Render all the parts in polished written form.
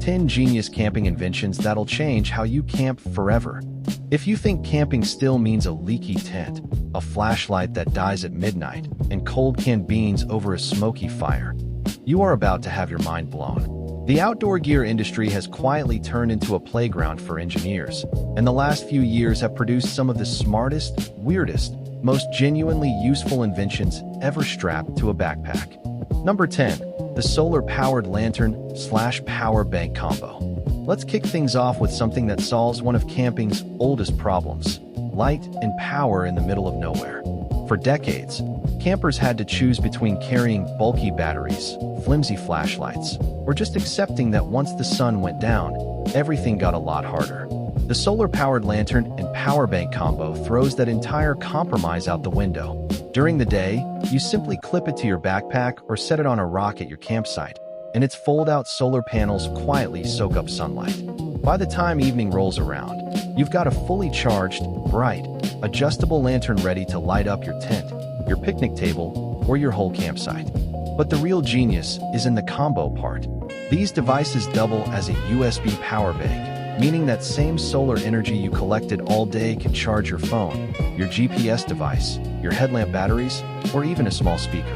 10 genius camping inventions that'll change how you camp forever. If you think camping still means a leaky tent, a flashlight that dies at midnight, and cold canned beans over a smoky fire, you are about to have your mind blown. The outdoor gear industry has quietly turned into a playground for engineers, and the last few years have produced some of the smartest, weirdest, most genuinely useful inventions ever strapped to a backpack. Number 10. The solar-powered lantern/power bank combo. Let's kick things off with something that solves one of camping's oldest problems: light and power in the middle of nowhere. For decades, campers had to choose between carrying bulky batteries, flimsy flashlights, or just accepting that once the sun went down, everything got a lot harder. The solar-powered lantern and power bank combo throws that entire compromise out the window. During the day, you simply clip it to your backpack or set it on a rock at your campsite, and its fold-out solar panels quietly soak up sunlight. By the time evening rolls around, you've got a fully charged, bright, adjustable lantern ready to light up your tent, your picnic table, or your whole campsite. But the real genius is in the combo part. These devices double as a USB power bank, meaning that same solar energy you collected all day can charge your phone, your GPS device, your headlamp batteries, or even a small speaker.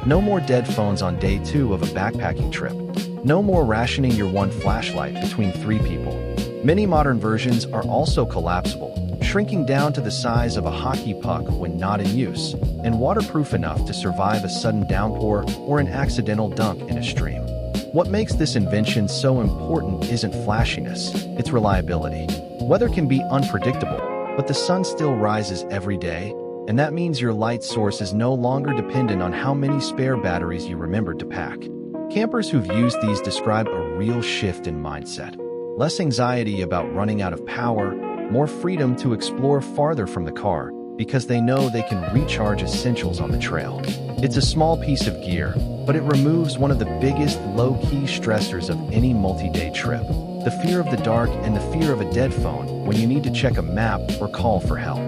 No more dead phones on day 2 of a backpacking trip. No more rationing your one flashlight between 3 people. Many modern versions are also collapsible, shrinking down to the size of a hockey puck when not in use, and waterproof enough to survive a sudden downpour or an accidental dunk in a stream. What makes this invention so important isn't flashiness, it's reliability. Weather can be unpredictable, but the sun still rises every day, and that means your light source is no longer dependent on how many spare batteries you remembered to pack. Campers who've used these describe a real shift in mindset. Less anxiety about running out of power, more freedom to explore farther from the car, because they know they can recharge essentials on the trail. It's a small piece of gear, but it removes one of the biggest low-key stressors of any multi-day trip: the fear of the dark and the fear of a dead phone when you need to check a map or call for help.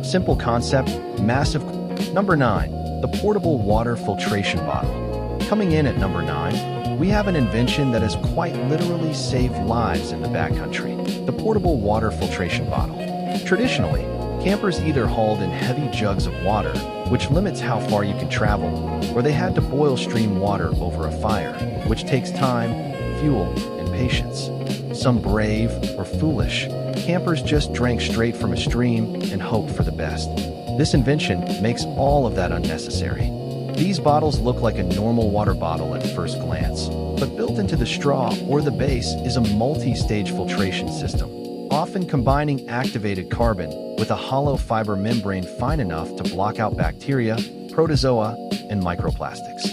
Simple concept, massive. Number 9. The portable water filtration bottle. Coming in at number 9, we have an invention that has quite literally saved lives in the backcountry: the portable water filtration bottle. Traditionally, campers either hauled in heavy jugs of water, which limits how far you can travel, or they had to boil stream water over a fire, which takes time, fuel, and patience. Some brave or foolish campers just drank straight from a stream and hoped for the best. This invention makes all of that unnecessary. These bottles look like a normal water bottle at first glance, but built into the straw or the base is a multi-stage filtration system, often combining activated carbon with a hollow fiber membrane fine enough to block out bacteria, protozoa, and microplastics.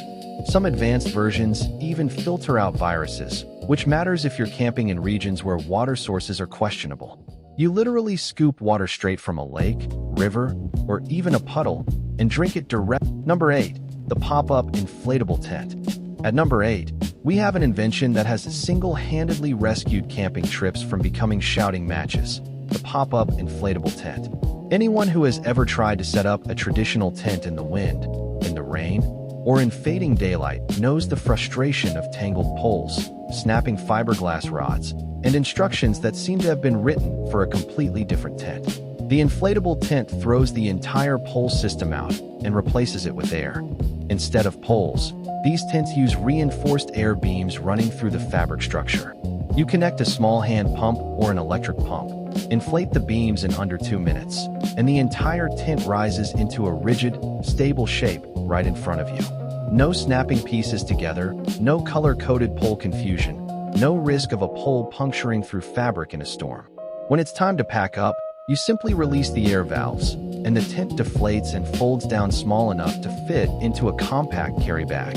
Some advanced versions even filter out viruses, which matters if you're camping in regions where water sources are questionable. You literally scoop water straight from a lake, river, or even a puddle and drink it direct. Number 8. The pop-up inflatable tent. At number 8, we have an invention that has single-handedly rescued camping trips from becoming shouting matches: the pop-up inflatable tent. Anyone who has ever tried to set up a traditional tent in the wind, in the rain, or in fading daylight knows the frustration of tangled poles, snapping fiberglass rods, and instructions that seem to have been written for a completely different tent. The inflatable tent throws the entire pole system out and replaces it with air. Instead of poles, these tents use reinforced air beams running through the fabric structure. You connect a small hand pump or an electric pump, inflate the beams in under 2 minutes, and the entire tent rises into a rigid, stable shape right in front of you. No snapping pieces together, no color-coded pole confusion, no risk of a pole puncturing through fabric in a storm. When it's time to pack up, you simply release the air valves, and the tent deflates and folds down small enough to fit into a compact carry bag.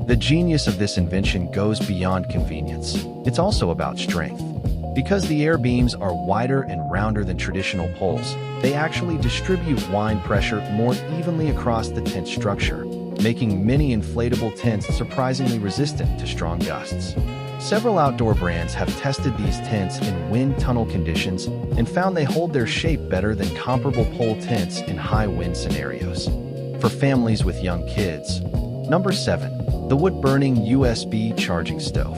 The genius of this invention goes beyond convenience. It's also about strength. Because the air beams are wider and rounder than traditional poles, they actually distribute wind pressure more evenly across the tent structure, making many inflatable tents surprisingly resistant to strong gusts. Several outdoor brands have tested these tents in wind tunnel conditions and found they hold their shape better than comparable pole tents in high wind scenarios. For families with young kids. Number 7. The wood-burning USB charging stove.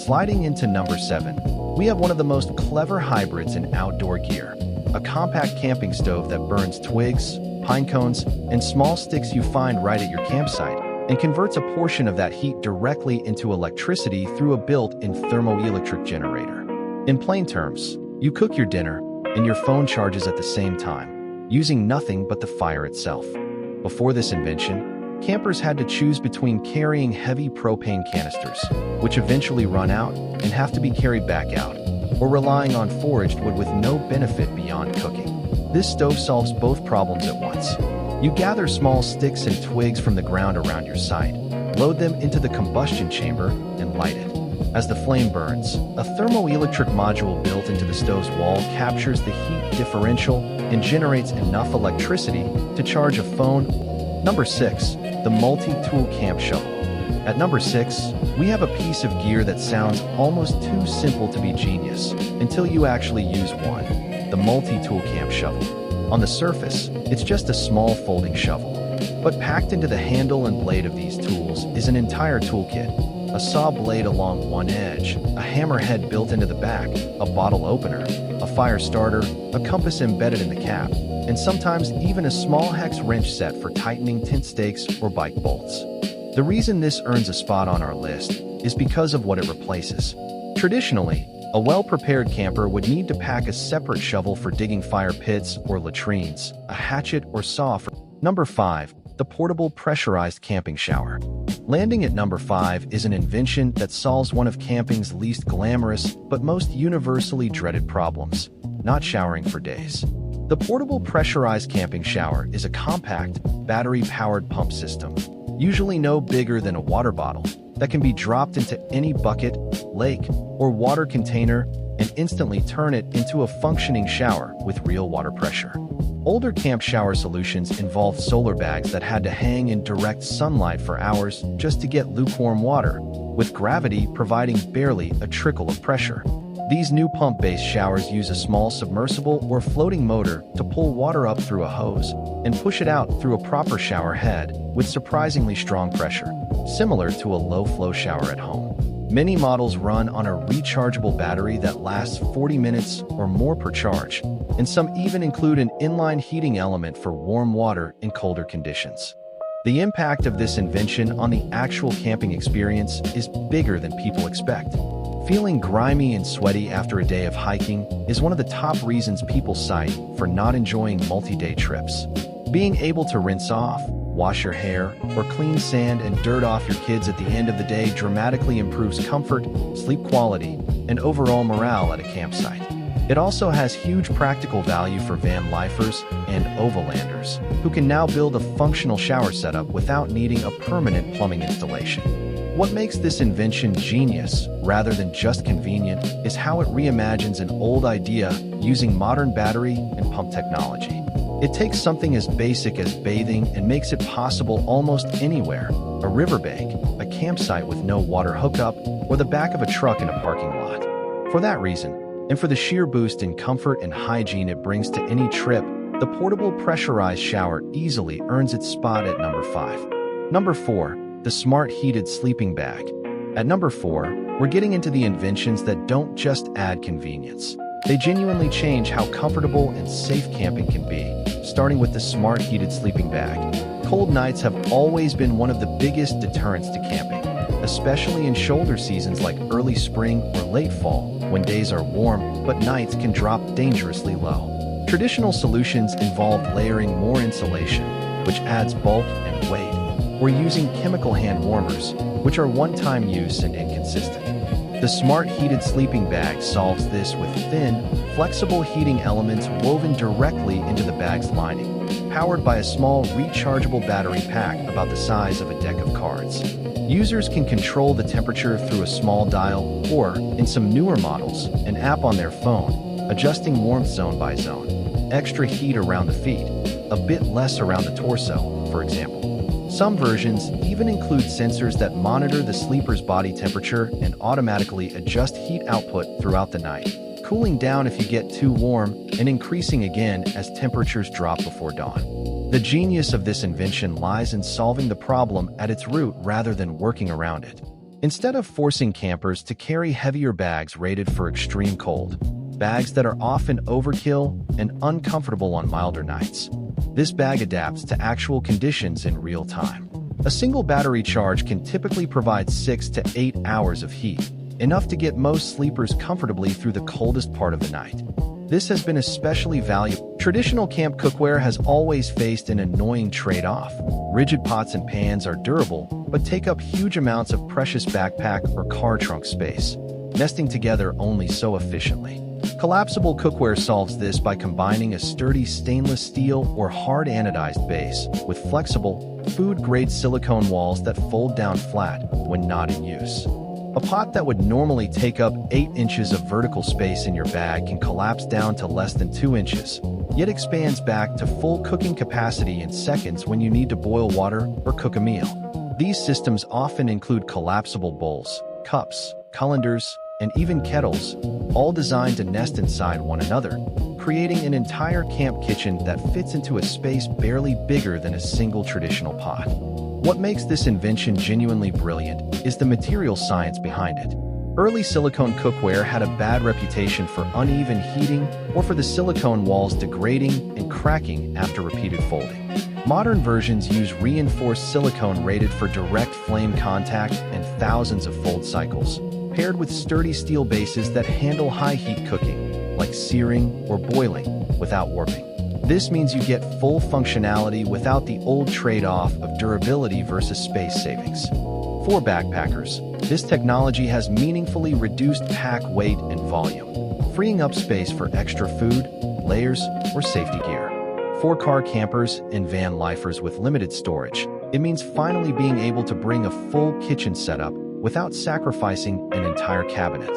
Sliding into number 7, we have one of the most clever hybrids in outdoor gear. A compact camping stove that burns twigs, pine cones, and small sticks you find right at your campsite, and converts a portion of that heat directly into electricity through a built-in thermoelectric generator. In plain terms, you cook your dinner, and your phone charges at the same time, using nothing but the fire itself. Before this invention, campers had to choose between carrying heavy propane canisters, which eventually run out and have to be carried back out, or relying on foraged wood with no benefit beyond cooking. This stove solves both problems at once. You gather small sticks and twigs from the ground around your site, load them into the combustion chamber, and light it. As the flame burns, a thermoelectric module built into the stove's wall captures the heat differential and generates enough electricity to charge a phone. Number 6. The multi-tool camp shovel. At number 6, we have a piece of gear that sounds almost too simple to be genius until you actually use one: the multi-tool camp shovel. On the surface, it's just a small folding shovel, but packed into the handle and blade of these tools is an entire toolkit: a saw blade along one edge, a hammer head built into the back, a bottle opener, a fire starter, a compass embedded in the cap, and sometimes even a small hex wrench set for tightening tent stakes or bike bolts. The reason this earns a spot on our list is because of what it replaces. Traditionally, a well-prepared camper would need to pack a separate shovel for digging fire pits or latrines, a hatchet or saw for... Number 5. The portable pressurized camping shower. Landing at number 5 is an invention that solves one of camping's least glamorous but most universally dreaded problems: not showering for days. The portable pressurized camping shower is a compact, battery-powered pump system, usually no bigger than a water bottle, that can be dropped into any bucket, lake, or water container and instantly turn it into a functioning shower with real water pressure. Older camp shower solutions involved solar bags that had to hang in direct sunlight for hours just to get lukewarm water, with gravity providing barely a trickle of pressure. These new pump-based showers use a small submersible or floating motor to pull water up through a hose and push it out through a proper shower head with surprisingly strong pressure, similar to a low-flow shower at home. Many models run on a rechargeable battery that lasts 40 minutes or more per charge, and some even include an inline heating element for warm water in colder conditions. The impact of this invention on the actual camping experience is bigger than people expect. Feeling grimy and sweaty after a day of hiking is one of the top reasons people cite for not enjoying multi-day trips. Being able to rinse off, wash your hair, or clean sand and dirt off your kids at the end of the day dramatically improves comfort, sleep quality, and overall morale at a campsite. It also has huge practical value for van lifers and overlanders, who can now build a functional shower setup without needing a permanent plumbing installation. What makes this invention genius, rather than just convenient, is how it reimagines an old idea using modern battery and pump technology. It takes something as basic as bathing and makes it possible almost anywhere: a riverbank, a campsite with no water hookup, or the back of a truck in a parking lot. For that reason, and for the sheer boost in comfort and hygiene it brings to any trip, the portable pressurized shower easily earns its spot at number 5. Number 4. The smart heated sleeping bag. At number 4, we're getting into the inventions that don't just add convenience. They genuinely change how comfortable and safe camping can be, starting with the smart heated sleeping bag. Cold nights have always been one of the biggest deterrents to camping, especially in shoulder seasons like early spring or late fall, when days are warm but nights can drop dangerously low. Traditional solutions involve layering more insulation, which adds bulk and weight, or using chemical hand warmers, which are one-time use and inconsistent. The smart heated sleeping bag solves this with thin, flexible heating elements woven directly into the bag's lining, powered by a small rechargeable battery pack about the size of a deck of cards. Users can control the temperature through a small dial or, in some newer models, an app on their phone, adjusting warmth zone by zone. Extra heat around the feet, a bit less around the torso, for example. Some versions even include sensors that monitor the sleeper's body temperature and automatically adjust heat output throughout the night, cooling down if you get too warm and increasing again as temperatures drop before dawn. The genius of this invention lies in solving the problem at its root rather than working around it. Instead of forcing campers to carry heavier bags rated for extreme cold, bags that are often overkill and uncomfortable on milder nights, this bag adapts to actual conditions in real time. A single battery charge can typically provide 6 to 8 hours of heat, enough to get most sleepers comfortably through the coldest part of the night. This has been especially valuable. Traditional camp cookware has always faced an annoying trade-off. Rigid pots and pans are durable, but take up huge amounts of precious backpack or car trunk space, nesting together only so efficiently. Collapsible cookware solves this by combining a sturdy stainless steel or hard anodized base with flexible, food-grade silicone walls that fold down flat when not in use. A pot that would normally take up 8 inches of vertical space in your bag can collapse down to less than 2 inches, yet expands back to full cooking capacity in seconds when you need to boil water or cook a meal. These systems often include collapsible bowls, cups, colanders, and even kettles, all designed to nest inside one another, creating an entire camp kitchen that fits into a space barely bigger than a single traditional pot. What makes this invention genuinely brilliant is the material science behind it. Early silicone cookware had a bad reputation for uneven heating or for the silicone walls degrading and cracking after repeated folding. Modern versions use reinforced silicone rated for direct flame contact and thousands of fold cycles, paired with sturdy steel bases that handle high heat cooking, like searing or boiling, without warping. This means you get full functionality without the old trade-off of durability versus space savings. For backpackers, this technology has meaningfully reduced pack weight and volume, freeing up space for extra food, layers, or safety gear. For car campers and van lifers with limited storage, it means finally being able to bring a full kitchen setup without sacrificing an entire cabinet.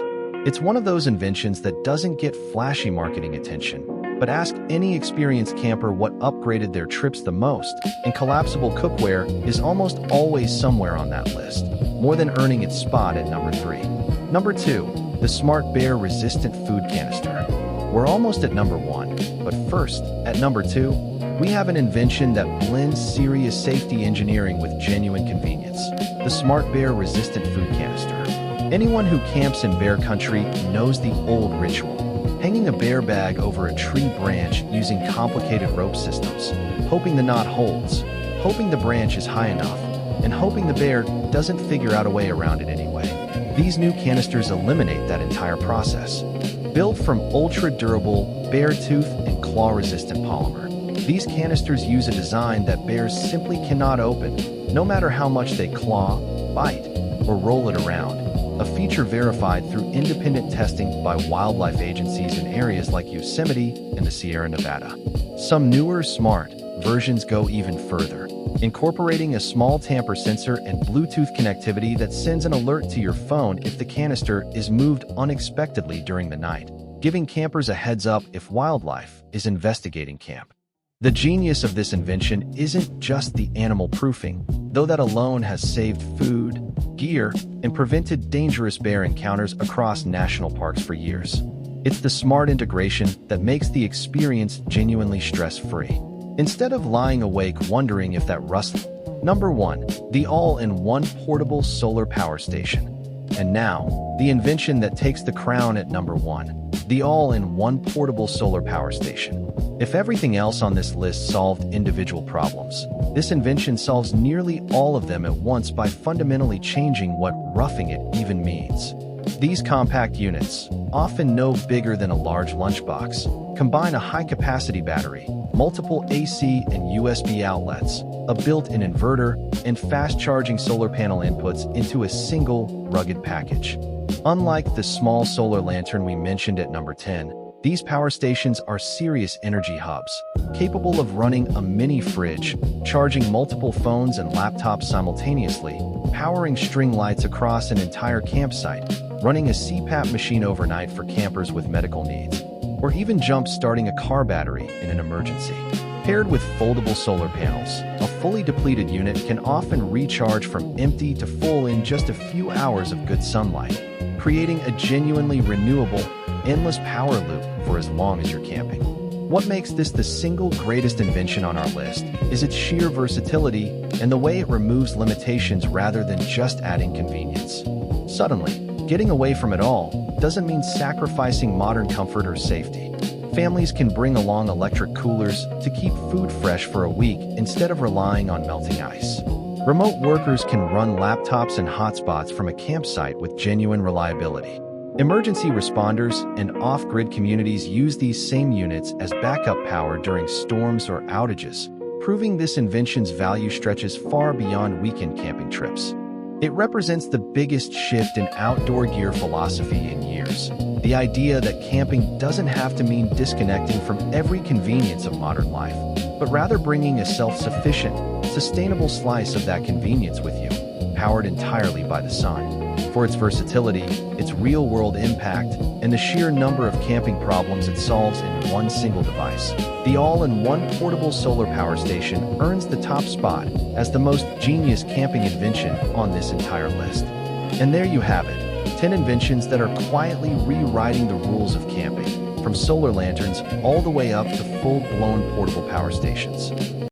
It's one of those inventions that doesn't get flashy marketing attention, but ask any experienced camper what upgraded their trips the most, and collapsible cookware is almost always somewhere on that list, more than earning its spot at number 3. Number 2, the Smart Bear Resistant Food Canister. We're almost at number 1, but first, at number 2, we have an invention that blends serious safety engineering with genuine convenience, the Smart Bear Resistant Food Canister. Anyone who camps in bear country knows the old ritual. Hanging a bear bag over a tree branch using complicated rope systems, hoping the knot holds, hoping the branch is high enough, and hoping the bear doesn't figure out a way around it anyway. These new canisters eliminate that entire process. Built from ultra-durable, bear-tooth and claw-resistant polymer, these canisters use a design that bears simply cannot open, no matter how much they claw, bite, or roll it around. A feature verified through independent testing by wildlife agencies in areas like Yosemite and the Sierra Nevada. Some newer, smart versions go even further, incorporating a small tamper sensor and Bluetooth connectivity that sends an alert to your phone if the canister is moved unexpectedly during the night, giving campers a heads up if wildlife is investigating camp. The genius of this invention isn't just the animal proofing, though that alone has saved food, gear, and prevented dangerous bear encounters across national parks for years. It's the smart integration that makes the experience genuinely stress-free. Instead of lying awake wondering if that rustle. Number 1, the all-in-one portable solar power station. And now, the invention that takes the crown at number 1, the all-in-one portable solar power station. If everything else on this list solved individual problems, this invention solves nearly all of them at once by fundamentally changing what roughing it even means. These compact units, often no bigger than a large lunchbox, combine a high-capacity battery, multiple AC and USB outlets, a built-in inverter, and fast-charging solar panel inputs into a single, rugged package. Unlike the small solar lantern we mentioned at number 10, these power stations are serious energy hubs, capable of running a mini fridge, charging multiple phones and laptops simultaneously, powering string lights across an entire campsite, running a CPAP machine overnight for campers with medical needs, or even jump-starting a car battery in an emergency. Paired with foldable solar panels, a fully depleted unit can often recharge from empty to full in just a few hours of good sunlight, creating a genuinely renewable, endless power loop for as long as you're camping. What makes this the single greatest invention on our list is its sheer versatility and the way it removes limitations rather than just adding convenience. Suddenly, getting away from it all doesn't mean sacrificing modern comfort or safety. Families can bring along electric coolers to keep food fresh for a week instead of relying on melting ice. Remote workers can run laptops and hotspots from a campsite with genuine reliability. Emergency responders and off-grid communities use these same units as backup power during storms or outages, proving this invention's value stretches far beyond weekend camping trips. It represents the biggest shift in outdoor gear philosophy in years. The idea that camping doesn't have to mean disconnecting from every convenience of modern life, but rather bringing a self-sufficient, sustainable slice of that convenience with you, powered entirely by the sun. For its versatility, its real-world impact, and the sheer number of camping problems it solves in one single device, the all-in-one portable solar power station earns the top spot as the most genius camping invention on this entire list. And there you have it, 10 inventions that are quietly rewriting the rules of camping, from solar lanterns all the way up to full-blown portable power stations.